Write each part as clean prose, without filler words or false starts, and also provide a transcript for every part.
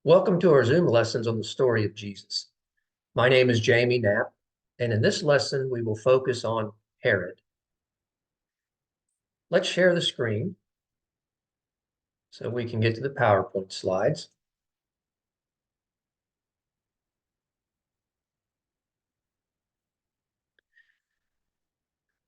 Welcome to our Zoom lessons on the story of Jesus. My name is Jamie Knapp, and in this lesson, we will focus on Herod. Let's share the screen so we can get to the PowerPoint slides.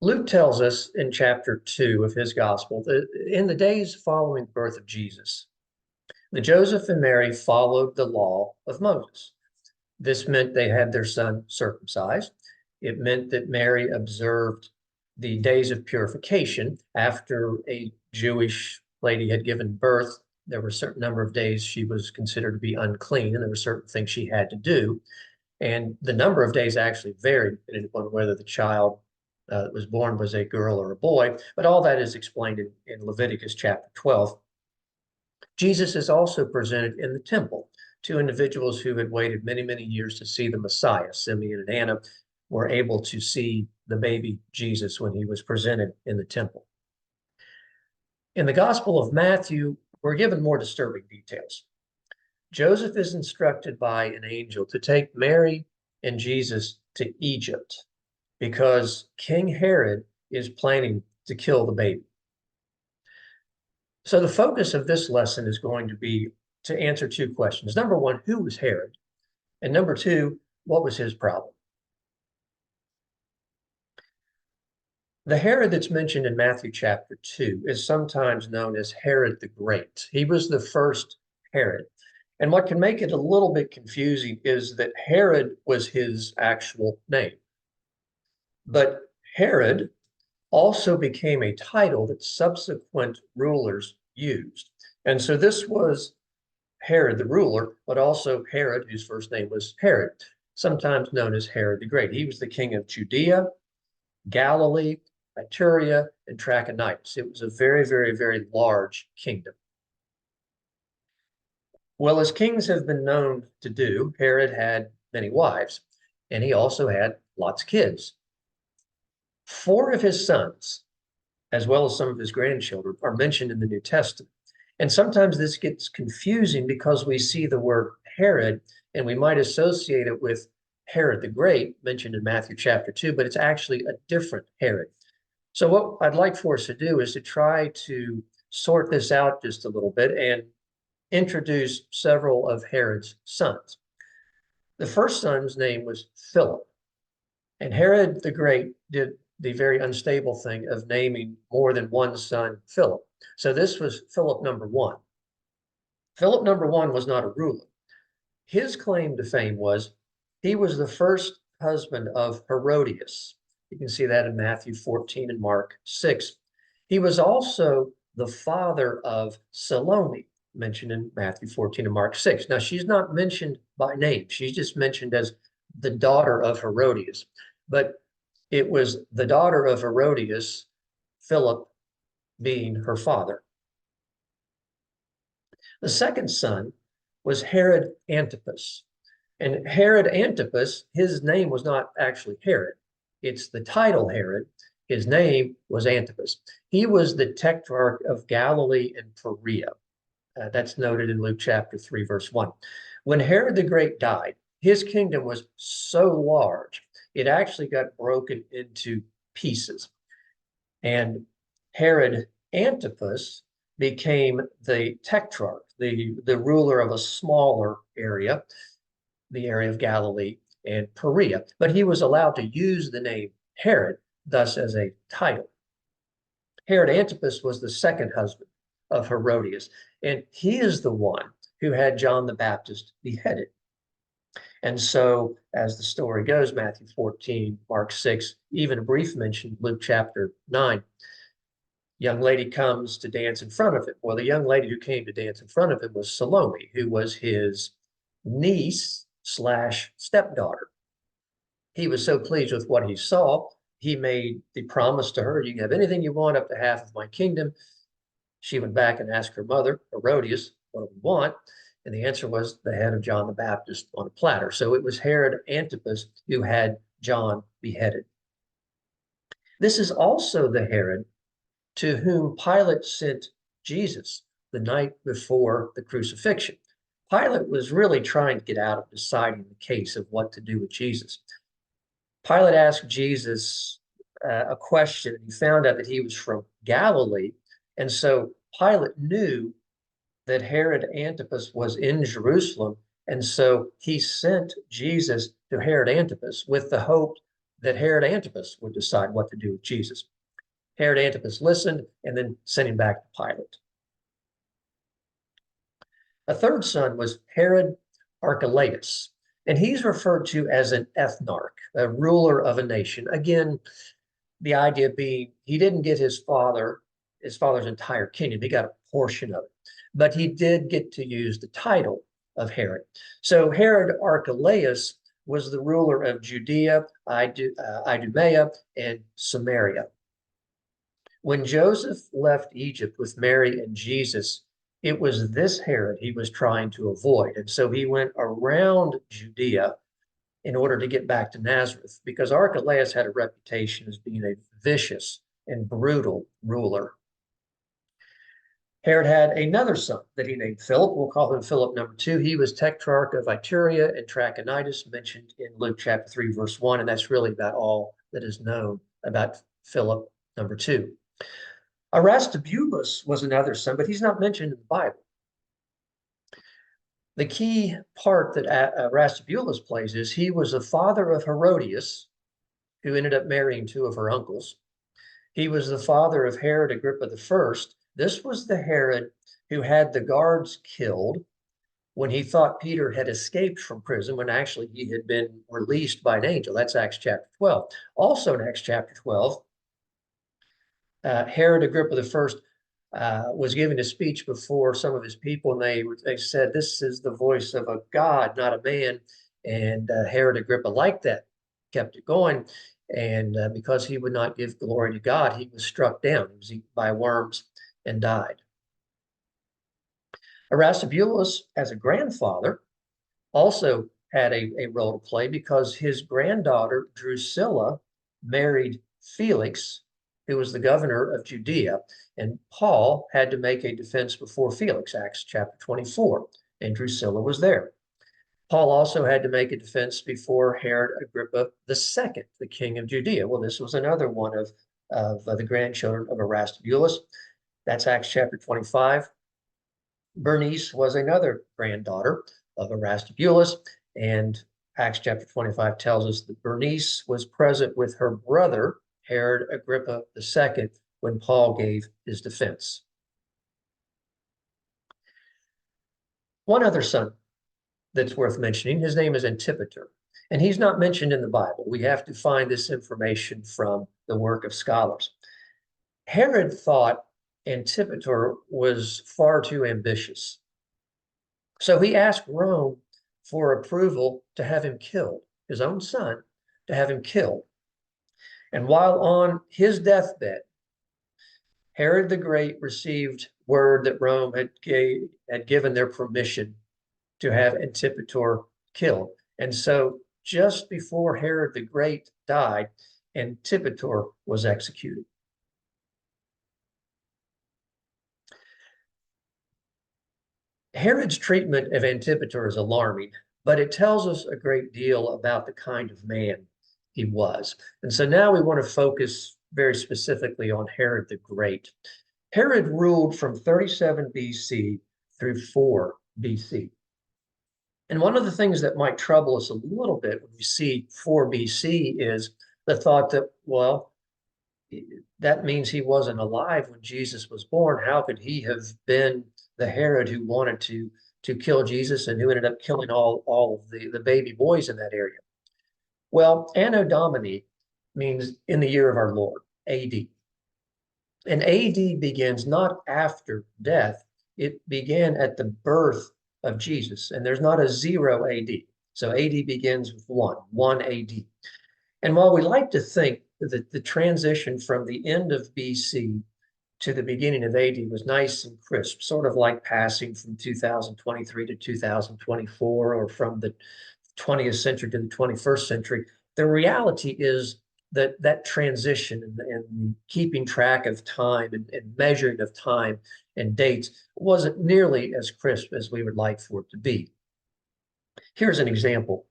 Luke tells us in chapter 2 of his gospel that in the days following the birth of Jesus, the Joseph and Mary followed the law of Moses. This meant they had their son circumcised. It meant that Mary observed the days of purification after a Jewish lady had given birth. There were a certain number of days she was considered to be unclean, and there were certain things she had to do. And the number of days actually varied depending upon whether the child that was born was a girl or a boy. But all that is explained in Leviticus chapter 12. Jesus is also presented in the temple. Two individuals who had waited many, many years to see the Messiah, Simeon and Anna, were able to see the baby Jesus when he was presented in the temple. In the Gospel of Matthew, we're given more disturbing details. Joseph is instructed by an angel to take Mary and Jesus to Egypt because King Herod is planning to kill the baby. So the focus of this lesson is going to be to answer two questions. Number one, who was Herod? And number two, what was his problem? The Herod that's mentioned in Matthew chapter 2 is sometimes known as Herod the Great. He was the first Herod. And what can make it a little bit confusing is that Herod was his actual name. But Herod also became a title that subsequent rulers used. And so this was Herod the ruler, but also Herod, whose first name was Herod, sometimes known as Herod the Great. He was the king of Judea, Galilee, Iturea, and Trachonitis. It was a very, very, very large kingdom. Well, as kings have been known to do, Herod had many wives, and he also had lots of kids. Four of his sons, as well as some of his grandchildren, are mentioned in the New Testament. And sometimes this gets confusing because we see the word Herod and we might associate it with Herod the Great, mentioned in Matthew chapter 2, but it's actually a different Herod. So what I'd like for us to do is to try to sort this out just a little bit and introduce several of Herod's sons. The first son's name was Philip, and Herod the Great did the very unstable thing of naming more than one son Philip. So this was Philip number one. Philip number one was not a ruler. His claim to fame was he was the first husband of Herodias. You can see that in Matthew 14 and Mark 6. He was also the father of Salome, mentioned in Matthew 14 and Mark 6. Now, she's not mentioned by name. She's just mentioned as the daughter of Herodias. But it was the daughter of Herodias, Philip being her father. The second son was Herod Antipas. And Herod Antipas, his name was not actually Herod. It's the title Herod. His name was Antipas. He was the tetrarch of Galilee and Perea. That's noted in Luke chapter 3, verse 1. When Herod the Great died, his kingdom was so large, it actually got broken into pieces. And Herod Antipas became the tetrarch, the ruler of a smaller area, the area of Galilee and Perea. But he was allowed to use the name Herod, thus as a title. Herod Antipas was the second husband of Herodias, and he is the one who had John the Baptist beheaded. And so, as the story goes, Matthew 14, Mark 6, even a brief mention, Luke chapter 9, young lady comes to dance in front of him. Well, the young lady who came to dance in front of him was Salome, who was his niece slash stepdaughter. He was so pleased with what he saw, he made the promise to her, you can have anything you want up to half of my kingdom. She went back and asked her mother, Herodias, what do we want? And the answer was the head of John the Baptist on a platter. So it was Herod Antipas who had John beheaded. This is also the Herod to whom Pilate sent Jesus the night before the crucifixion. Pilate was really trying to get out of deciding the case of what to do with Jesus. Pilate asked Jesus a question. He found out that he was from Galilee. And so Pilate knew that Herod Antipas was in Jerusalem. And so he sent Jesus to Herod Antipas with the hope that Herod Antipas would decide what to do with Jesus. Herod Antipas listened and then sent him back to Pilate. A third son was Herod Archelaus, and he's referred to as an ethnarch, a ruler of a nation. Again, the idea being he didn't get his father's entire kingdom. He got a portion of it, but he did get to use the title of Herod. So Herod Archelaus was the ruler of Judea, Idumea, and Samaria. When Joseph left Egypt with Mary and Jesus, it was this Herod he was trying to avoid. And so he went around Judea in order to get back to Nazareth, because Archelaus had a reputation as being a vicious and brutal ruler. Herod had another son that he named Philip. We'll call him Philip number 2. He was tetrarch of Iturea and Trachonitis, mentioned in Luke chapter 3, verse 1, and that's really about all that is known about Philip number 2. Aristobulus was another son, but he's not mentioned in the Bible. The key part that Aristobulus plays is he was the father of Herodias, who ended up marrying 2 of her uncles. He was the father of Herod Agrippa I. This was the Herod who had the guards killed when he thought Peter had escaped from prison, when actually he had been released by an angel. That's Acts chapter 12. Also in Acts chapter 12, Herod Agrippa I was giving a speech before some of his people, and they said, "This is the voice of a God, not a man." And Herod Agrippa liked that, kept it going. And because he would not give glory to God, he was struck down. He was eaten by worms and died. Aristobulus, as a grandfather, also had a role to play, because his granddaughter Drusilla married Felix, who was the governor of Judea, and Paul had to make a defense before Felix, Acts chapter 24, and Drusilla was there. Paul also had to make a defense before Herod Agrippa II, the king of Judea. Well, this was another one of the grandchildren of Aristobulus. That's Acts chapter 25. Bernice was another granddaughter of Aristobulus, and Acts chapter 25 tells us that Bernice was present with her brother, Herod Agrippa II, when Paul gave his defense. One other son that's worth mentioning, his name is Antipater, and he's not mentioned in the Bible. We have to find this information from the work of scholars. Herod thought Antipater was far too ambitious, so he asked Rome for approval to have him killed, his own son, to have him killed. And while on his deathbed, Herod the Great received word that Rome had given their permission to have Antipater killed. And so just before Herod the Great died, Antipater was executed. Herod's treatment of Antipater is alarming, but it tells us a great deal about the kind of man he was. And so now we want to focus very specifically on Herod the Great. Herod ruled from 37 BC through 4 BC. And one of the things that might trouble us a little bit when we see 4 BC is the thought that, well, that means he wasn't alive when Jesus was born. How could he have been the Herod who wanted to kill Jesus and who ended up killing all of the baby boys in that area? Well, Anno Domini means in the year of our Lord, AD. And AD begins not after death, it began at the birth of Jesus. And there's not a 0 AD. So AD begins with 1 AD. And while we like to think that the transition from the end of BC to the beginning of AD was nice and crisp, sort of like passing from 2023 to 2024, or from the 20th century to the 21st century, the reality is that transition and the keeping track of time and measuring of time and dates wasn't nearly as crisp as we would like for it to be. Here's an example.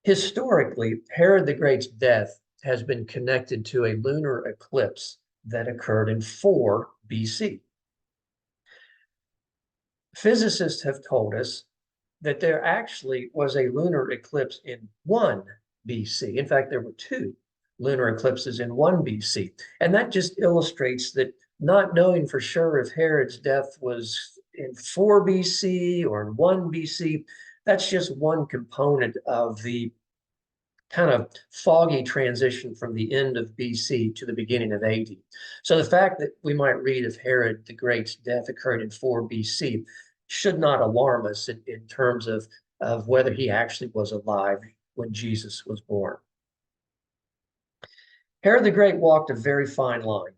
Historically, Herod the Great's death has been connected to a lunar eclipse that occurred in 4 BC. Physicists have told us that there actually was a lunar eclipse in 1 BC. In fact, there were 2 lunar eclipses in 1 BC. And that just illustrates that not knowing for sure if Herod's death was in 4 BC or in 1 BC, that's just one component of the kind of foggy transition from the end of BC to the beginning of AD. So the fact that we might read of Herod the Great's death occurred in 4 BC should not alarm us in terms of whether he actually was alive when Jesus was born. Herod the Great walked a very fine line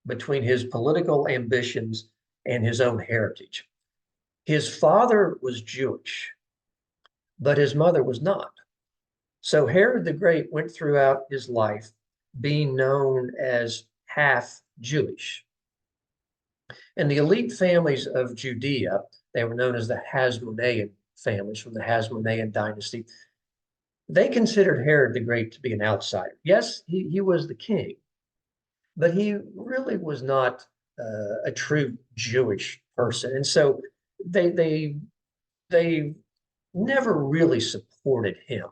between his political ambitions and his own heritage. His father was Jewish, but his mother was not. So Herod the Great went throughout his life being known as half Jewish. And the elite families of Judea, they were known as the Hasmonean families from the Hasmonean dynasty, they considered Herod the Great to be an outsider. Yes, he was the king, but he really was not a true Jewish person. And so they never really supported him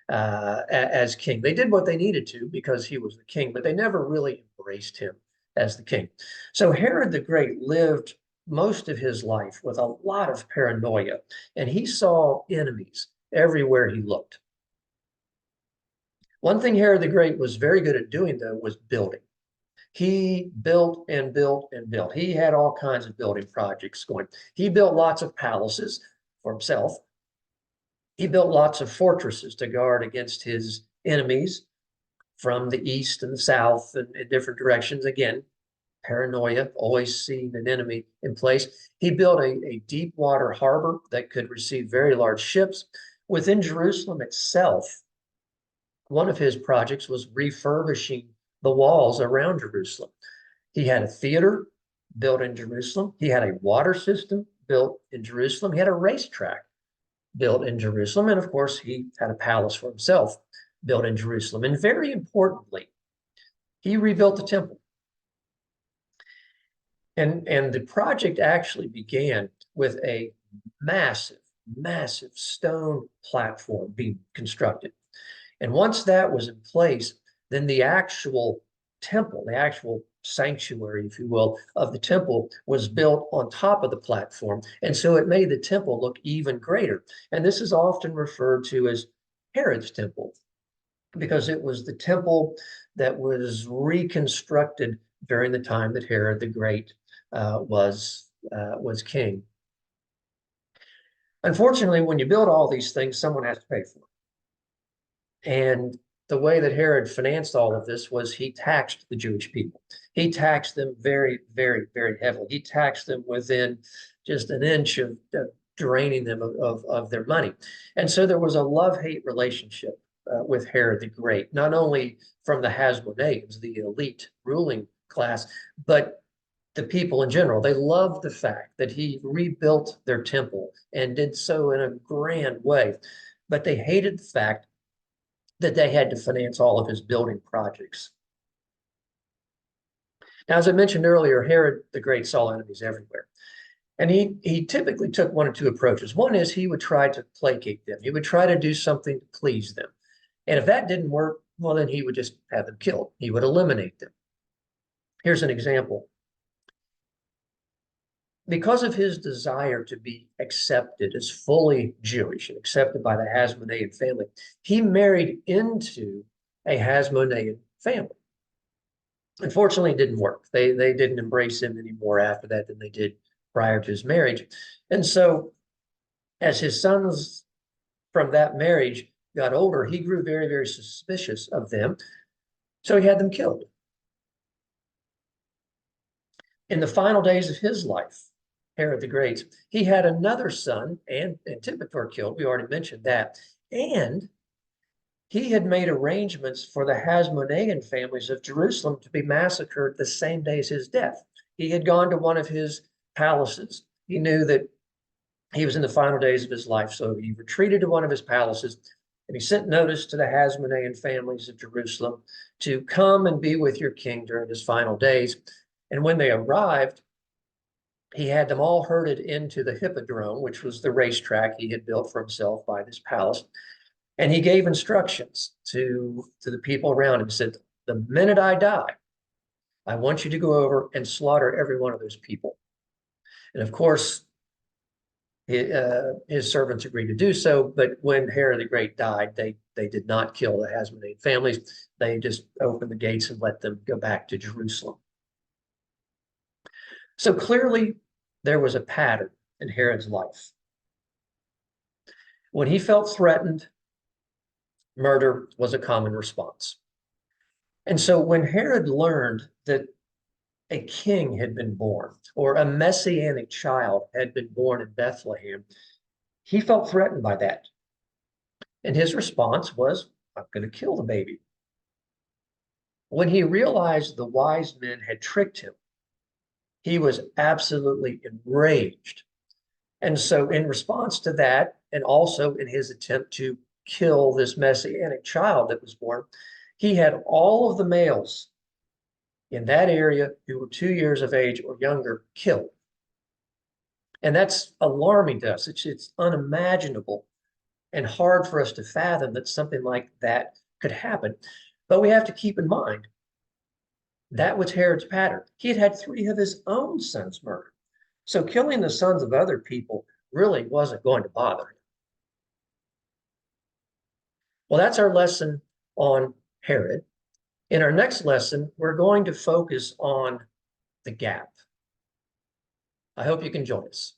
as king. They did what they needed to because he was the king, but they never really embraced him as the king. So Herod the Great lived most of his life with a lot of paranoia, and he saw enemies everywhere he looked. One thing Herod the Great was very good at doing, though, was building. He built and built and built. He had all kinds of building projects going. He built lots of palaces for himself. He built lots of fortresses to guard against his enemies from the east and the south and in different directions. Again, paranoia, always seeing an enemy in place. He built a deep water harbor that could receive very large ships. Within Jerusalem itself, one of his projects was refurbishing the walls around Jerusalem. He had a theater built in Jerusalem. He had a water system built in Jerusalem. He had a racetrack built in Jerusalem. And of course, he had a palace for himself built in Jerusalem. And very importantly, he rebuilt the temple. And the project actually began with a massive, massive stone platform being constructed. And once that was in place, then the actual temple, the actual sanctuary, if you will, of the temple was built on top of the platform. And so it made the temple look even greater. And this is often referred to as Herod's temple, because it was the temple that was reconstructed during the time that Herod the Great was king. Unfortunately, when you build all these things, someone has to pay for it. And the way that Herod financed all of this was he taxed the Jewish people. He taxed them very, very, very heavily. He taxed them within just an inch of draining them of their money. And so there was a love-hate relationship with Herod the Great, not only from the Hasmoneans, the elite ruling class, but the people in general. They loved the fact that he rebuilt their temple and did so in a grand way. But they hated the fact that they had to finance all of his building projects. Now, as I mentioned earlier, Herod the Great saw enemies everywhere. And he typically took one of two approaches. One is he would try to placate them. He would try to do something to please them. And if that didn't work, well, then he would just have them killed. He would eliminate them. Here's an example. Because of his desire to be accepted as fully Jewish and accepted by the Hasmonean family, he married into a Hasmonean family. Unfortunately, it didn't work. They didn't embrace him any more after that than they did prior to his marriage. And so as his sons from that marriage got older, he grew very, very suspicious of them. So he had them killed. In the final days of his life, Herod the Great, he had another son, and Antipater killed. We already mentioned that. And he had made arrangements for the Hasmonean families of Jerusalem to be massacred the same day as his death. He had gone to one of his palaces. He knew that he was in the final days of his life, so he retreated to one of his palaces and he sent notice to the Hasmonean families of Jerusalem to come and be with your king during his final days. And when they arrived, he had them all herded into the hippodrome, which was the racetrack he had built for himself by this palace. And he gave instructions to the people around him. He said, the minute I die, I want you to go over and slaughter every one of those people. And of course, his servants agreed to do so. But when Herod the Great died, they did not kill the Hasmonean families. They just opened the gates and let them go back to Jerusalem. So clearly, there was a pattern in Herod's life. When he felt threatened, murder was a common response. And so when Herod learned that a king had been born or a messianic child had been born in Bethlehem, he felt threatened by that. And his response was, I'm going to kill the baby. When he realized the wise men had tricked him, he was absolutely enraged. And so in response to that, and also in his attempt to kill this messianic child that was born, he had all of the males in that area who were 2 years of age or younger killed. And that's alarming to us. It's unimaginable and hard for us to fathom that something like that could happen. But we have to keep in mind that was Herod's pattern. He had had 3 of his own sons murdered. So killing the sons of other people really wasn't going to bother him. Well, that's our lesson on Herod. In our next lesson, we're going to focus on the gap. I hope you can join us.